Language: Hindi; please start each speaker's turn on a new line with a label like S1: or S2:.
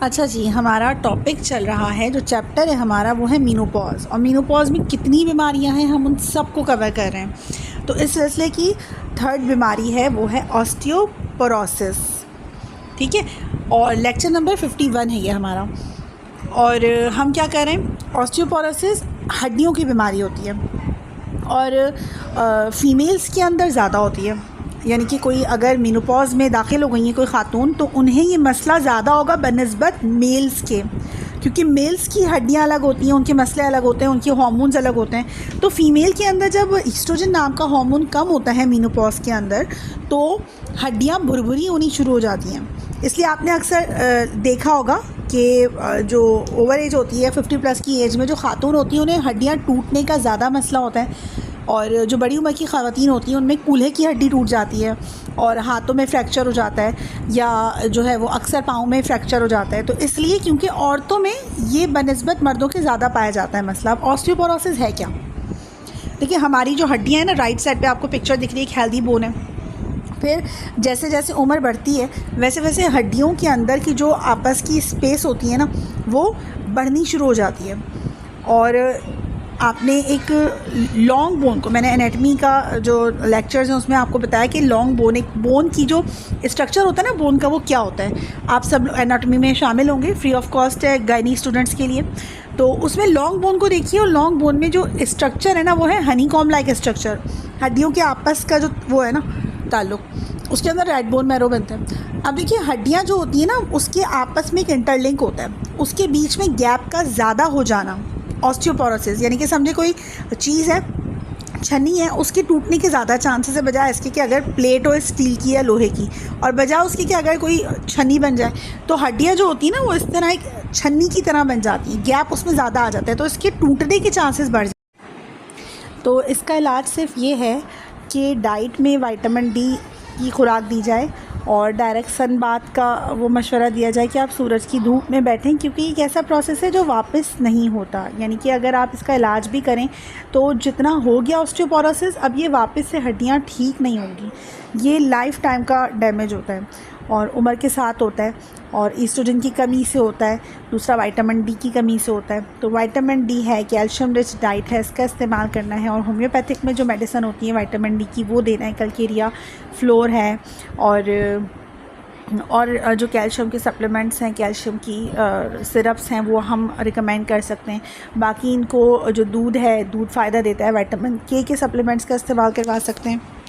S1: अच्छा जी, हमारा टॉपिक चल रहा है, जो चैप्टर है हमारा वो है मेनोपॉज़। और मेनोपॉज़ में कितनी बीमारियां हैं हम उन सबको कवर कर रहे हैं। तो इस सिलसिले की थर्ड बीमारी है वो है ऑस्टियोपोरोसिस। ठीक है, और लेक्चर नंबर 51 है ये हमारा। और हम क्या कर रहे हैं, ऑस्टियोपोरोसिस हड्डियों की बीमारी होती है और फीमेल्स के अंदर ज़्यादा होती है। यानी कि कोई अगर मेनोपॉज़ में दाखिल हो गई है कोई ख़ातून, तो उन्हें ये मसला ज़्यादा होगा बनिस्बत मेल्स के, क्योंकि मेल्स की हड्डियाँ अलग होती हैं, उनके मसले अलग होते हैं, उनके हार्मोन्स अलग होते हैं। तो फ़ीमेल के अंदर जब ईस्ट्रोजन नाम का हार्मोन कम होता है मेनोपॉज़ के अंदर, तो हड्डियाँ भुरभुरी होनी शुरू हो जाती हैं। इसलिए आपने अक्सर देखा होगा कि जो ओवर एज होती है 50 प्लस की एज में जो ख़ातून होती हैं, उन्हें हड्डियाँ टूटने का ज़्यादा मसला होता है। और जो बड़ी उम्र की ख़वातीन होती हैं उनमें कूल्हे की हड्डी टूट जाती है और हाथों में फ्रैक्चर हो जाता है, या जो है वो अक्सर पाँव में फ्रैक्चर हो जाता है। तो इसलिए क्योंकि औरतों में ये बनिस्बत मर्दों के ज़्यादा पाया जाता है मसला। अब ऑस्टियोपोरोसिस है क्या? देखिए, हमारी जो हड्डियाँ हैं ना, राइट साइड पे आपको पिक्चर दिख रही है, एक हेल्दी बोन है। फिर जैसे जैसे उम्र बढ़ती है वैसे वैसे हड्डियों के अंदर की जो आपस की स्पेस होती है ना, वो बढ़नी शुरू हो जाती है। और आपने एक लॉन्ग बोन को, मैंने एनाटमी का जो लेक्चर्स हैं उसमें आपको बताया कि लॉन्ग बोन, एक बोन की जो स्ट्रक्चर होता है ना बोन का, वो क्या होता है। आप सब एनाटमी में शामिल होंगे, फ्री ऑफ कॉस्ट है गायनी स्टूडेंट्स के लिए। तो उसमें लॉन्ग बोन को देखिए, और लॉन्ग बोन में जो स्ट्रक्चर है ना वो है हनीकॉम लाइक स्ट्रक्चर। हड्डियों के आपस का जो वो है ना ताल्लुक, उसके अंदर रेड बोन मैरो बनता है। अब देखिए, हड्डियाँ जो होती हैं ना उसके आपस में एक इंटरलिंक होता है, उसके बीच में गैप का ज़्यादा हो जाना ऑस्टियोपोरोसिस। यानी कि समझे कोई चीज़ है, छन्नी है, उसके टूटने के ज़्यादा चांसेस है बजाय इसके कि अगर प्लेट हो स्टील की या लोहे की, और बजाय उसके कि अगर कोई छन्नी बन जाए तो हड्डियाँ जो होती हैं ना वो इस तरह एक छन्नी की तरह बन जाती हैं, गैप उसमें ज़्यादा आ जाता है, तो इसके टूटने के चांसेस बढ़ जाते हैं। तो इसका इलाज सिर्फ ये है कि डाइट में विटामिन डी की खुराक दी जाए और डायरेक्ट सन बाथ का वो मशवरा दिया जाए कि आप सूरज की धूप में बैठें, क्योंकि एक ऐसा प्रोसेस है जो वापस नहीं होता। यानी कि अगर आप इसका इलाज भी करें तो जितना हो गया ऑस्टियोपोरोसिस, अब ये वापस से हड्डियां ठीक नहीं होंगी। ये लाइफ टाइम का डैमेज होता है और उम्र के साथ होता है, और ईस्ट्रोजन की कमी से होता है, दूसरा विटामिन डी की कमी से होता है। तो विटामिन डी है, कैल्शियम रिच डाइट है, इसका इस्तेमाल करना है। और होम्योपैथिक में जो मेडिसिन होती है विटामिन डी की वो देना है, कलकेरिया फ्लोर है, और जो कैल्शियम के सप्लीमेंट्स हैं, कैल्शियम की सिरप्स हैं, वो हम रिकमेंड कर सकते हैं। बाकी इनको जो दूध है, दूध फ़ायदा देता है, विटामिन के सप्लीमेंट्स का इस्तेमाल करवा सकते हैं।